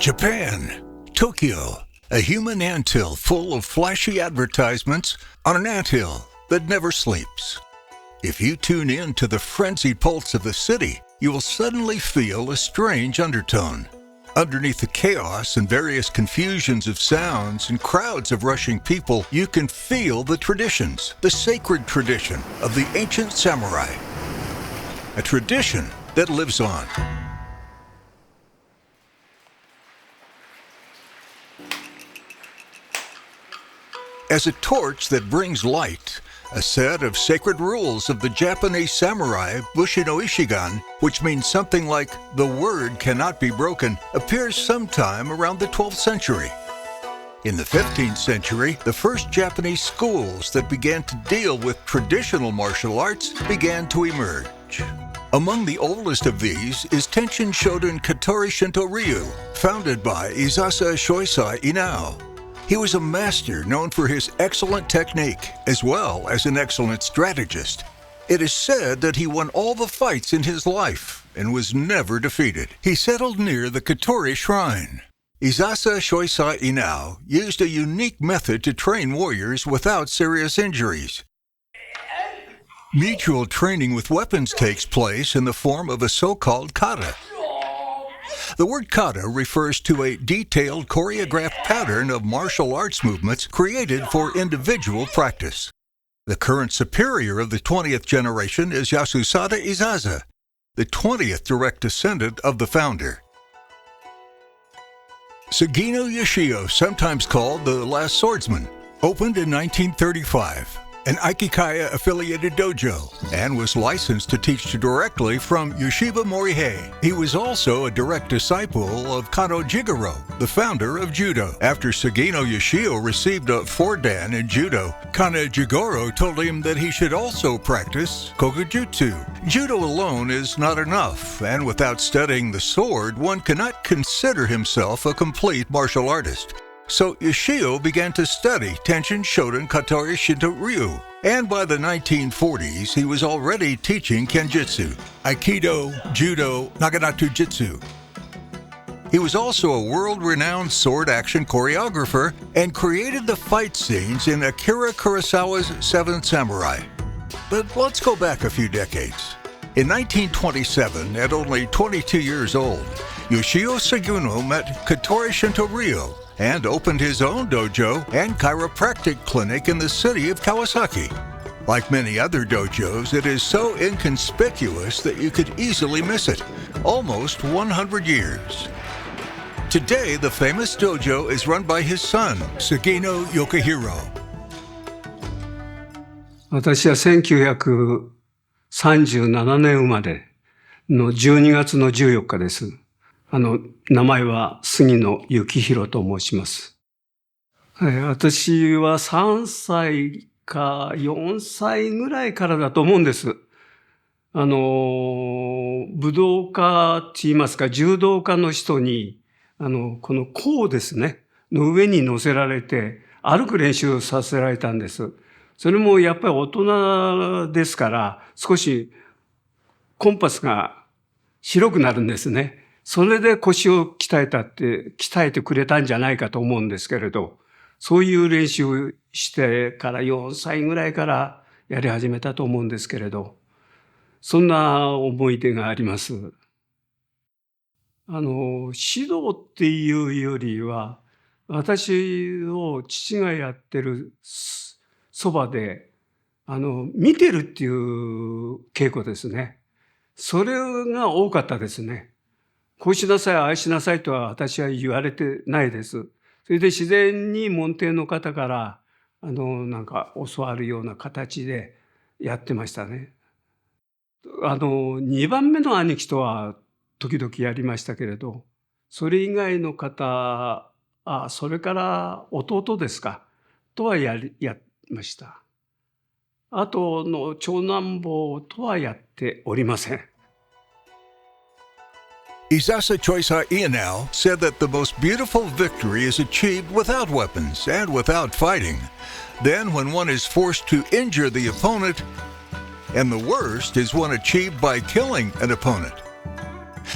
Japan, Tokyo, a human anthill full of flashy advertisements on an anthill that never sleeps. If you tune in to the frenzied pulse of the city, you will suddenly feel a strange undertone. Underneath the chaos and various confusions of sounds and crowds of rushing people, you can feel the traditions, the sacred tradition of the ancient samurai. A tradition that lives on. As a torch that brings light, a set of sacred rules of the Japanese samurai Bushi no Ishigan, which means something like the word cannot be broken, appears sometime around the 12th century. In the 15th century, the first Japanese schools that began to deal with traditional martial arts began to emerge. Among the oldest of these is Tenshin Shoden Katori Shinto Ryu, founded by Isasa Shoisai Inao. He was a master known for his excellent technique, as well as an excellent strategist. It is said that he won all the fights in his life and was never defeated. He settled near the Katori Shrine. Isasa Shoisai Inao used a unique method to train warriors without serious injuries. Mutual training with weapons takes place in the form of a so-called kata. The word kata refers to a detailed choreographed pattern of martial arts movements created for individual practice. The current superior of the 20th generation is Yasusada Izaza, the 20th direct descendant of the founder. Sugino Yoshio, sometimes called the Last Swordsman, opened in 1935. An Aikikaya-affiliated dojo, and was licensed to teach directly from Yoshiba Morihei. He was also a direct disciple of Kano Jigoro, the founder of Judo. After Sugino Yoshio received a foredan in Judo, Kano Jigoro told him that he should also practice Kokujutsu. Judo alone is not enough, and without studying the sword, one cannot consider himself a complete martial artist. So Yoshio began to study Tenshin Shoden Katori Shinto Ryu, and by the 1940s he was already teaching Kenjutsu, Aikido, Judo, Naginata Jitsu. He was also a world-renowned sword action choreographer and created the fight scenes in Akira Kurosawa's Seven Samurai. But let's go back a few decades. In 1927, at only 22 years old, Yoshio Sugino met Katori Shinto Ryu and opened his own dojo and chiropractic clinic in the city of Kawasaki. Like many other dojos, it is so inconspicuous that you could easily miss it. Almost 100 years. Today, the famous dojo is run by his son, Sugino Yokihiro. 私は1937年生まれの12月の14日です。名前は杉野幸弘と申します。私は3歳か4歳ぐらいからだと思うんです。武道家って言いますか、柔道家の人に、この甲ですね、の上に乗せられて、歩く練習をさせられたんです。それもやっぱり大人ですから、少しコンパスが広くなるんですね。それで腰を鍛えてくれたんじゃないかと思うんですけれど、そういう練習をしてから4歳ぐらいからやり始めたと思うんですけれど、そんな思い出があります。指導っていうよりは、私を父がやってるそばで、見てるっていう稽古ですね。それが多かったですね。こうしなさい、ああしなさいとは私は言われてないです。それで自然に門弟の方から、なんか教わるような形でやってましたね。2番目の兄貴とは時々やりましたけれど、それ以外の方、それから弟ですか、とはやりました。あとの長男坊とはやっておりません。Isasa Choisai Inao said that the most beautiful victory is achieved without weapons and without fighting. Then when one is forced to injure the opponent, and the worst is one achieved by killing an opponent.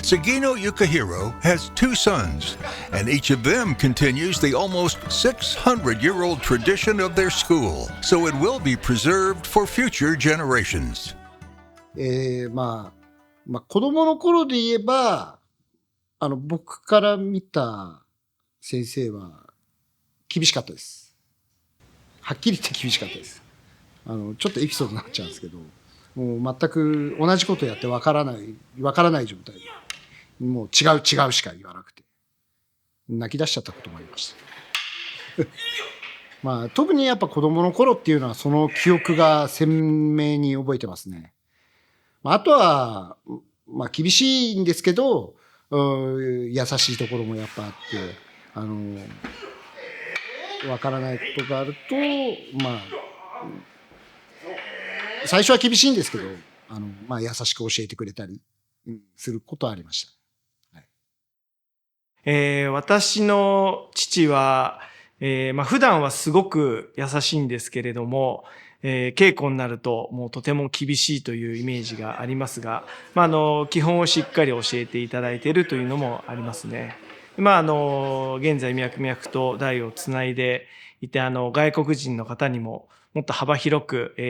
Sugino Yukihiro has 2 sons, and each of them continues the almost 600-year-old tradition of their school, so it will be preserved for future generations. 子供の頃で言えば、僕から見た先生は厳しかったです。はっきり言って厳しかったです。ちょっとエピソードになっちゃうんですけど、もう全く同じことやってわからない状態で、もう違うしか言わなくて、泣き出しちゃったこともありました。特にやっぱ子供の頃っていうのはその記憶が鮮明に覚えてますね。あとは、厳しいんですけど、優しいところもやっぱあって、わからないことがあると、最初は厳しいんですけど、優しく教えてくれたりすることはありました。私の父は、普段はすごく優しいんですけれども、稽古になるともうとても厳しいというイメージがありますが、基本をしっかり教えていただいているというのもありますね。現在脈々と代をつないでいて、外国人の方にももっと幅広く、教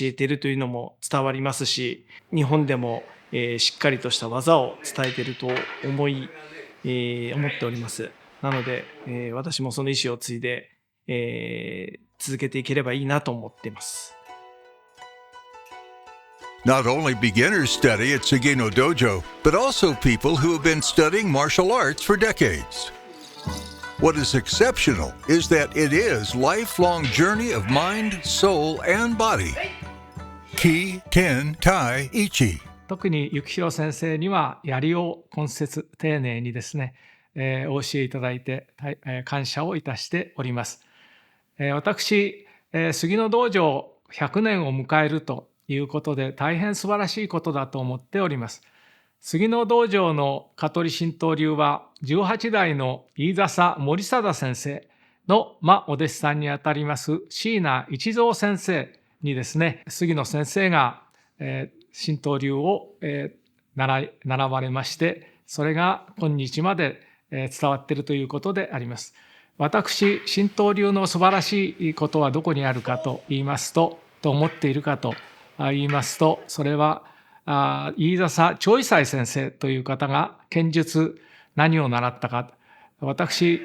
えているというのも伝わりますし、日本でも、しっかりとした技を伝えていると思っております。なので、私もその意思を継いで、続けていければいいなと思っています。Not only beginners study at Sugino Dojo, but also people who have been studying martial arts for decades. What is exceptional is that it is a lifelong journey of mind, soul, and body. Ki Ken Tai Ichi. 特に幸宏先生には槍を根節丁寧にですね、お教えいただいて、感謝をいたしております。私、杉野道場100年を迎えるということで大変素晴らしいことだと思っております。杉野道場の香取神道流は18代の飯笹森貞先生のお弟子さんにあたります椎名一蔵先生にですね、杉野先生が、神道流を、習われまして、それが今日まで伝わっているということであります。私、神道流の素晴らしいことはどこにあるかと言いますと、思っているかと言いますと、それは飯笹長斎先生という方が剣術何を習ったか。私、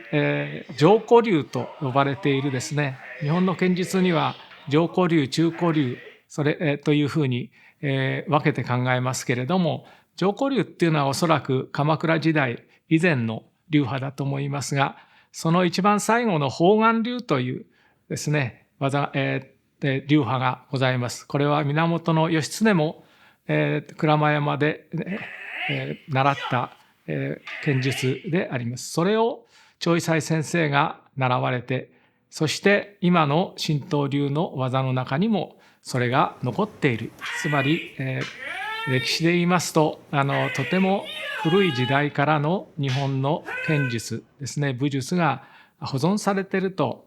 上古流と呼ばれているですね、日本の剣術には上古流、中古流、それ、というふうに、分けて考えますけれども、上古流っていうのはおそらく鎌倉時代以前の流派だと思いますが、その一番最後の宝願流というですね、流派がございます。これは源義経も、鞍馬山で、習った、剣術であります。それを長斎先生が習われて、そして今の神道流の技の中にもそれが残っている。つまり、歴史で言いますと、とても古い時代からの日本の剣術ですね、武術が保存されていると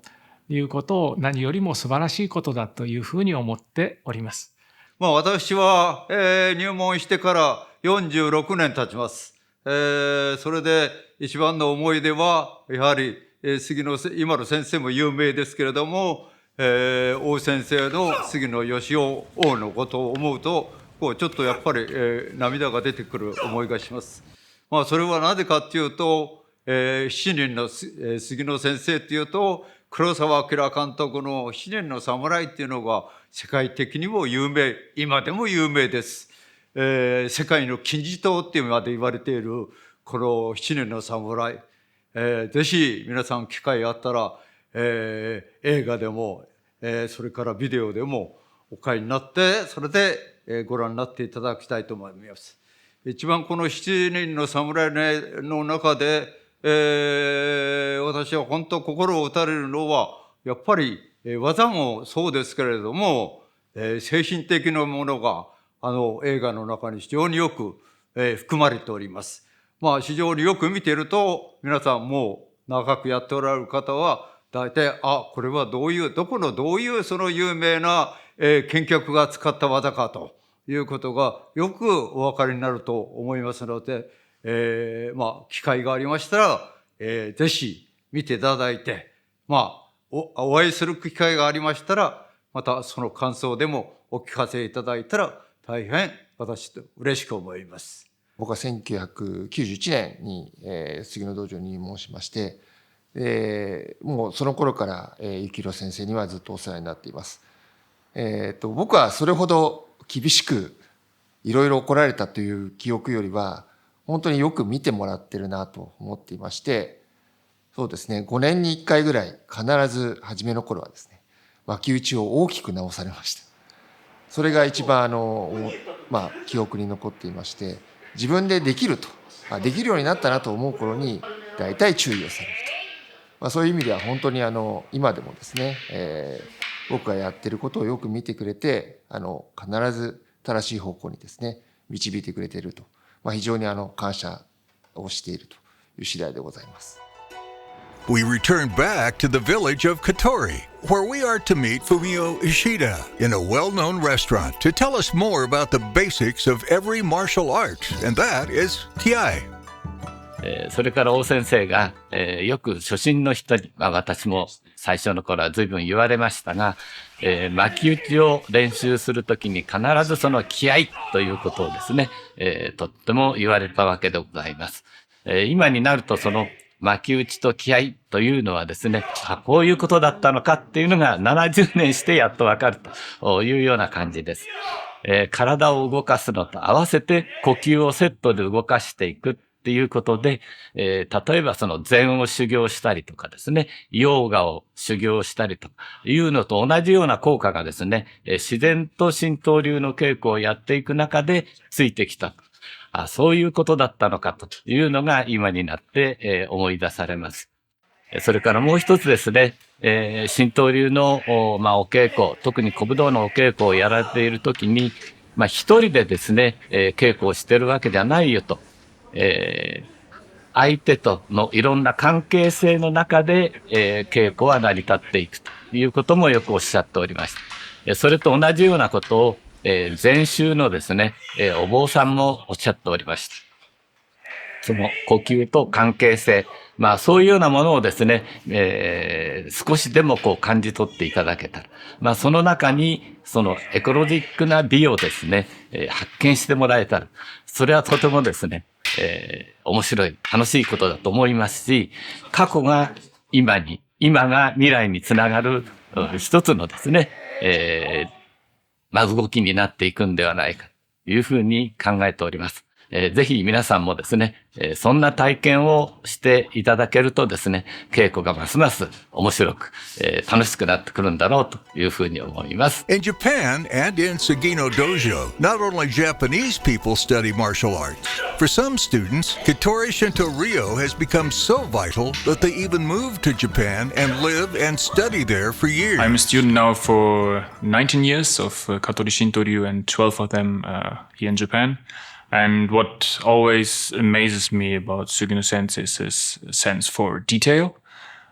いうことを何よりも素晴らしいことだというふうに思っております。私は、入門してから46年経ちます。それで一番の思い出は、やはり、今の先生も有名ですけれども、王先生の杉野義雄王のことを思うと、ちょっとやっぱり、涙が出てくる思いがします。それはなぜかっていうと、7人の杉野先生っていうと、黒澤明監督の7人の侍っていうのが世界的にも有名、今でも有名です。世界の金字塔ってまで言われているこの7人の侍、ぜひ皆さん機会あったら、映画でも、それからビデオでもお買いになって、それでご覧になっていただきたいと思います。一番この7人の侍の中で、私は本当心を打たれるのは、やっぱり技もそうですけれども、精神的なものが映画の中に非常によく、含まれております。非常によく見ていると、皆さんもう長くやっておられる方は、大体、これはどこのどういうその有名な、剣客が使った技かということがよくお分かりになると思いますので、機会がありましたら、ぜひ見ていただいて、お会いする機会がありましたら、またその感想でもお聞かせいただいたら大変私と嬉しく思います。僕は1991年に、杉の道場に入門しまして、もうその頃から、幸宏先生にはずっとお世話になっています。僕はそれほど厳しくいろいろ怒られたという記憶よりは、本当によく見てもらってるなと思っていまして、そうですね、5年に1回ぐらい必ず初めの頃はですね、脇打ちを大きく直されました。それが一番記憶に残っていまして、自分でできると、できるようになったなと思う頃に大体注意をされると。そういう意味では本当に今でもですね、僕がやってることをよく見てくれて、必ず正しい方向にですね、導いてくれていると。非常に感謝をしているという次第でございます。We return back to the village of Katori, where we are to meet Fumio Ishida in a well-known restaurant to tell us more about the basics of every martial art, and that is Kiai. それから大先生が、よく初心の人に、私も最初の頃は随分言われましたが、巻き打ちを練習するときに必ずその気合ということをですね、とっても言われたわけでございます。今になるとその巻き打ちと気合というのはですね、こういうことだったのかっていうのが70年してやっとわかるというような感じです。体を動かすのと合わせて呼吸をセットで動かしていくっていうことで、例えばその禅を修行したりとかですね、ヨーガを修行したりというのと同じような効果がですね、自然と神道流の稽古をやっていく中でついてきたと。そういうことだったのかというのが今になって、思い出されます。それからもう一つですね、神道流の、お稽古、特に古武道のお稽古をやられているときに、一人でですね、稽古をしているわけじゃないよと。相手とのいろんな関係性の中で、稽古は成り立っていくということもよくおっしゃっておりました。それと同じようなことを、禅宗のですね、お坊さんもおっしゃっておりました。その呼吸と関係性、そういうようなものをですね、少しでも感じ取っていただけたら、その中にそのエコロジックな美をですね、発見してもらえたら、それはとてもですね、面白い、楽しいことだと思いますし、過去が今に、今が未来につながる一つのですね、動きになっていくんではないかというふうに考えております。ぜひ皆さんもですね、そんな体験をしていただけるとですね、稽古がますます面白く、楽しくなってくるんだろうというふうに思います。In Japan and in Sugino Dojo, not only Japanese people study martial arts. For some students, Katori Shinto Ryo has become so vital that they even moved to Japan and live and study there for years. I'm a student now for 19 years of Katori Shinto Ryu and 12 of them here in Japan. And what always amazes me about Sugino Sensei is his sense for detail,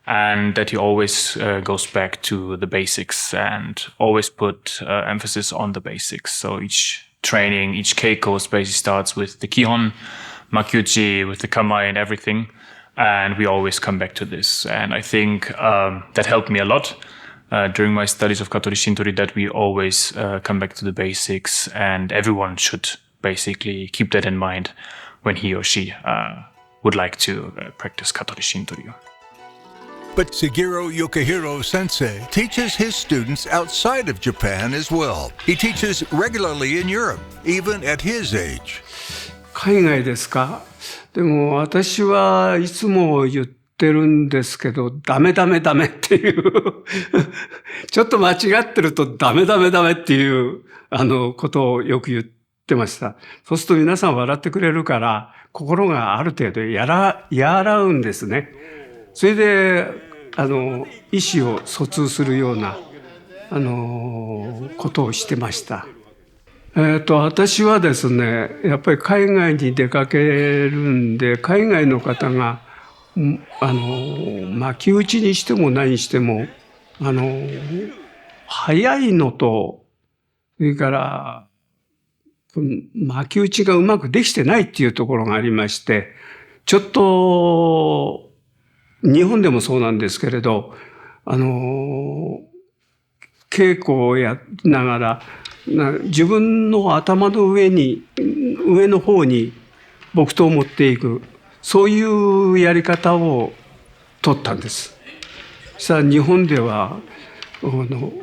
and that he always goes back to the basics and always put emphasis on the basics. So each training, each keiko basically starts with the Kihon, Makyuchi, with the Kamae and everything. And we always come back to this. And I think that helped me a lot during my studies of Katori Shinto-ryu, that we always come back to the basics, and everyone should basically keep that in mind when he or she would like to practice Katori Shinto-ryu. But Sugiro Yukihiro Sensei teaches his students outside of Japan as well. He teaches regularly in Europe, even at his age. 海外ですか。でも私はいつも言ってるんですけど、ダメダメダメっていうちょっと間違ってるとダメダメダメっていうことをよく言ってました。そうすると皆さん笑ってくれるから、心がある程度和らうんですね。それで意思を疎通するようなことをしてました。私はですね、やっぱり海外に出かけるんで、海外の方が巻き打ちにしても何にしても早いのと、それから巻き打ちがうまくできてないっていうところがありまして、ちょっと、日本でもそうなんですけれど、稽古をやりながら、自分の頭の上の方に木刀を持っていく、そういうやり方を取ったんです。そしたら日本では、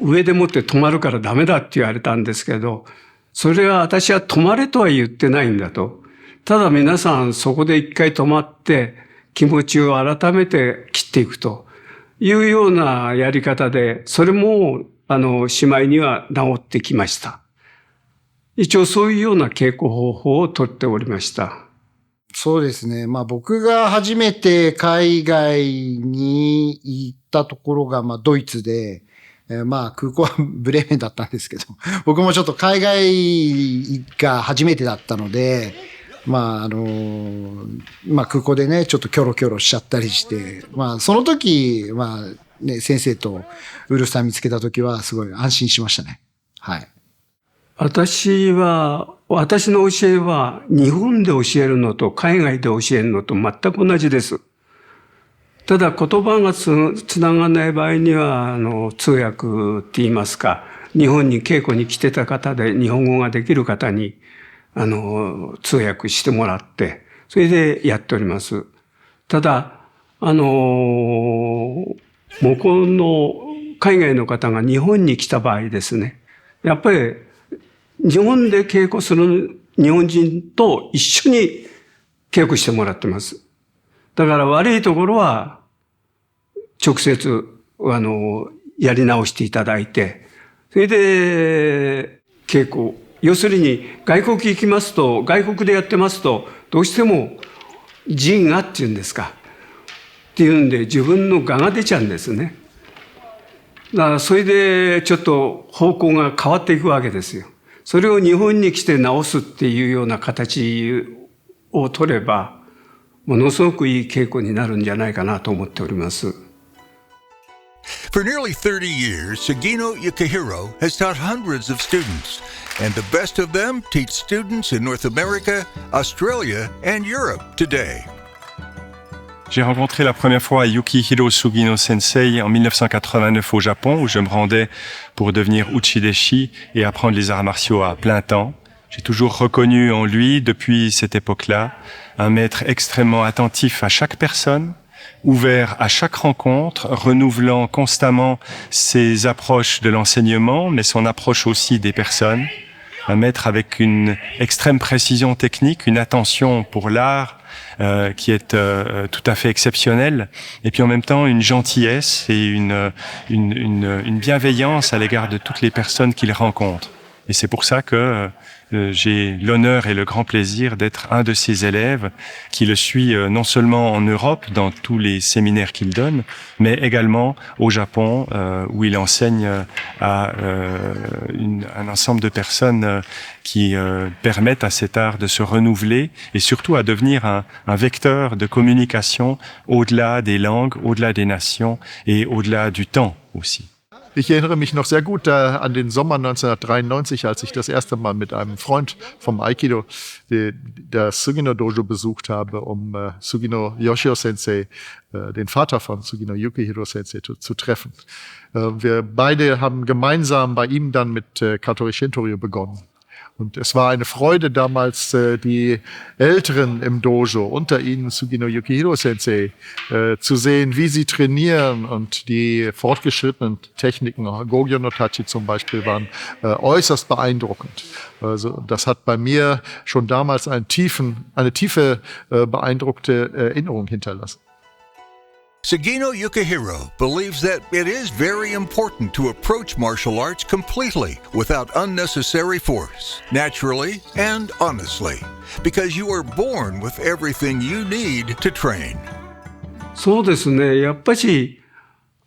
上でもって止まるからダメだって言われたんですけど、それは私は止まれとは言ってないんだと。ただ皆さんそこで一回止まって気持ちを改めて切っていくというようなやり方で、それもしまいには治ってきました。一応そういうような稽古方法をとっておりました。そうですね。僕が初めて海外に行ったところがドイツで、空港はブレーメンだったんですけど、僕もちょっと海外が初めてだったので、空港でね、ちょっとキョロキョロしちゃったりして、その時、先生とウルフさん見つけた時はすごい安心しましたね。はい。私の教えは日本で教えるのと海外で教えるのと全く同じです。ただ言葉がつながらない場合には、通訳って言いますか、日本に稽古に来てた方で日本語ができる方に、通訳してもらって、それでやっております。ただ、向こうの海外の方が日本に来た場合ですね、やっぱり日本で稽古する日本人と一緒に稽古してもらってます。だから悪いところは直接やり直していただいて、それで稽古、要するに外国行きますと、外国でやってますとどうしても人がっていうんですかっていうんで自分の我が出ちゃうんですね。だからそれでちょっと方向が変わっていくわけですよ。それを日本に来て直すっていうような形を取れば、ものすごくいい稽古になるんじゃないかなと思っております。For nearly 30 years, Sugino Yukihiro has taught hundreds of students, and the best of them teach students in North America, Australia, and Europe today. J'ai rencontré la première fois Yukihiro Sugino Sensei en 1989 au Japon, où je me rendais pour devenir Uchideshi et apprendre les arts martiaux à plein temps. J'ai toujours reconnu en lui, depuis cette époque-là, un maître extrêmement attentif à chaque personne, ouvert à chaque rencontre, renouvelant constamment ses approches de l'enseignement, mais son approche aussi des personnes. Un maître avec une extrême précision technique, une attention pour l'art qui est tout à fait exceptionnelle, et puis en même temps une gentillesse et une bienveillance à l'égard de toutes les personnes qu'il rencontre. Et c'est pour ça que j'ai l'honneur et le grand plaisir d'être un de ses élèves qui le suit non seulement en Europe, dans tous les séminaires qu'il donne, mais également au Japon, où il enseigne à un ensemble de personnes qui permettent à cet art de se renouveler et surtout à devenir un vecteur de communication au-delà des langues, au-delà des nations et au-delà du temps aussi. Ich erinnere mich noch sehr gut an den Sommer 1993, als ich das erste Mal mit einem Freund vom Aikido das Sugino Dojo besucht habe, um Sugino Yoshio Sensei, den Vater von Sugino Yukihiro Sensei, zu treffen. Wir beide haben gemeinsam bei ihm dann mit Katori Shintoryu begonnen. Und es war eine Freude damals, die Älteren im Dojo, unter ihnen Sugino Yukihiro Sensei, zu sehen, wie sie trainieren, und die fortgeschrittenen Techniken, Gogyo no Tachi zum Beispiel, waren äußerst beeindruckend. Also das hat bei mir schon damals eine tiefe beeindruckte Erinnerung hinterlassen. Sugino Yukihiro believes that it is very important to approach martial arts completely without unnecessary force, naturally and honestly, because you are born with everything you need to train. そうですね。やっぱし、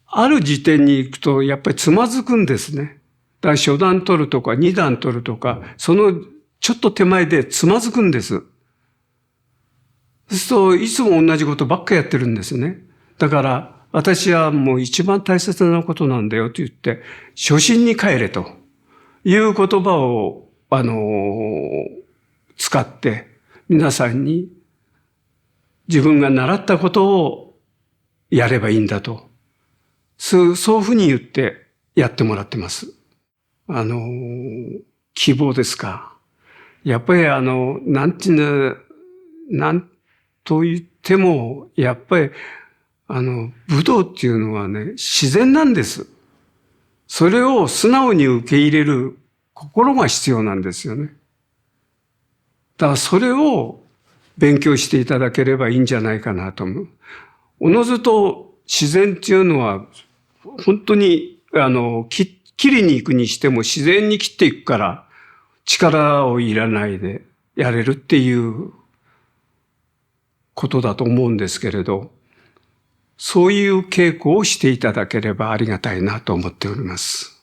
ある時点に行くと、やっぱりつまずくんですね。だから初段取るとか、二段取るとか、そのちょっと手前でつまずくんです。そうすると、いつも同じことばっかやってるんですね。だから、私はもう一番大切なことなんだよと言って、初心に帰れという言葉を、使って皆さんに自分が習ったことをやればいいんだと。そういうふうに言ってやってもらってます。希望ですか。やっぱりなんと言っても、やっぱり武道っていうのはね、自然なんです。それを素直に受け入れる心が必要なんですよね。だからそれを勉強していただければいいんじゃないかなと思う。おのずと自然っていうのは本当に切りに行くにしても自然に切っていくから力をいらないでやれるっていうことだと思うんですけれど、そういう稽古をしていただければありがたいなと思っております。